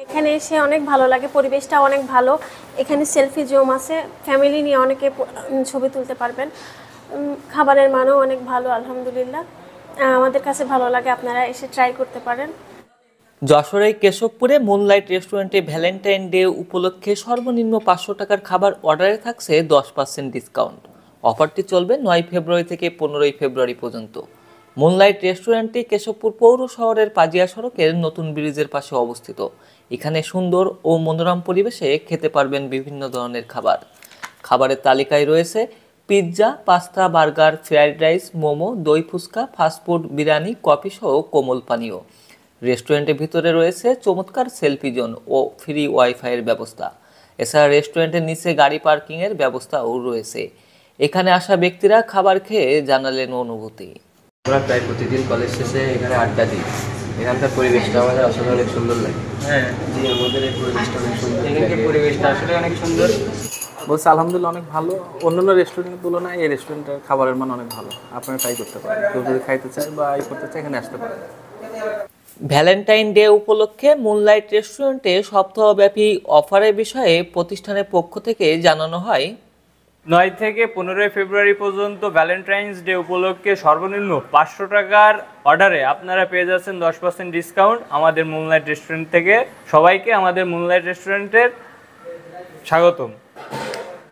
এখানে এসে অনেক ভালো লাগে, পরিবেশটা অনেক ভালো। এখানে সেলফি জোন আছে, ফ্যামিলি নিয়ে অনেকে ছবি তুলতে পারবেন। খাবারের মানও অনেক ভালো আলহামদুলিল্লাহ। আমাদের কাছে ভালো লাগে, আপনারা এসে ট্রাই করতে পারেন। যশোরের কেশবপুরে মুনলাইট রেস্টুরেন্টে ভ্যালেন্টাইন ডে উপলক্ষে সর্বনিম্ন 500 টাকার খাবার অর্ডারে থাকছে 10% ডিসকাউন্ট। অফারটি চলবে 9 ফেব্রুয়ারি থেকে 15 ফেব্রুয়ারি পর্যন্ত। মুনলাইট রেস্টুরেন্টটি কেশবপুর পৌর শহরের পাজিয়া সড়কের নতুন ব্রিজের পাশে অবস্থিত। এখানে সুন্দর ও মনোরম পরিবেশে খেতে পারবেন বিভিন্ন ধরনের খাবার। খাবারের তালিকায় রয়েছে pizza, pasta, burger, fried rice, momo, দই ফুচকা, ফাস্টফুড, বিরিয়ানি, কফি সহ কোমল পানীয়। রেস্টুরেন্টের ভিতরে রয়েছে চমৎকার সেলফি জোন ও ফ্রি ওয়াইফাইয়ের ব্যবস্থা। এছাড়া রেস্টুরেন্টের নিচে গাড়ি পার্কিংয়ের ব্যবস্থাও রয়েছে। এখানে আসা ব্যক্তিরা খাবার খেয়ে জানালেন অনুভূতি। আমরা প্রায় প্রতিদিন কলেজ শেষে এখানে আড্ডা দিই। এখানকার পরিবেশটা আমাদের আসলে অনেক সুন্দর লাগে। হ্যাঁ জি, আমাদের এই পরিবেশটা অনেক সুন্দর। এখানকার পরিবেশটা আসলে অনেক সুন্দর। বলছে আলহামদুলিল্লাহ অনেক ভালো, অন্যান্য রেস্টুরেন্টের তুলনায় এই রেস্টুরেন্টের খাবারের মান অনেক ভালো। আপনারা ট্রাই করতে পারেন, কেউ যদি খাইতে চায় বা করতে চায় এখানে আসতে পারেন। ভ্যালেন্টাইন ডে উপলক্ষে মুনলাইট রেস্টুরেন্টে সপ্তাহব্যাপী অফারের বিষয়ে প্রতিষ্ঠানের পক্ষ থেকে জানানো হয়, 9 থেকে 15 ফেব্রুয়ারি পর্যন্ত ভ্যালেন্টাইন্স ডে উপলক্ষে সর্বনিম্ন 500 টাকার অর্ডারে আপনারা পেয়ে যাচ্ছেন 10% ডিসকাউন্ট আমাদের মুনলাইট রেস্টুরেন্ট থেকে। সবাইকে আমাদের মুনলাইট রেস্টুরেন্টের স্বাগতম।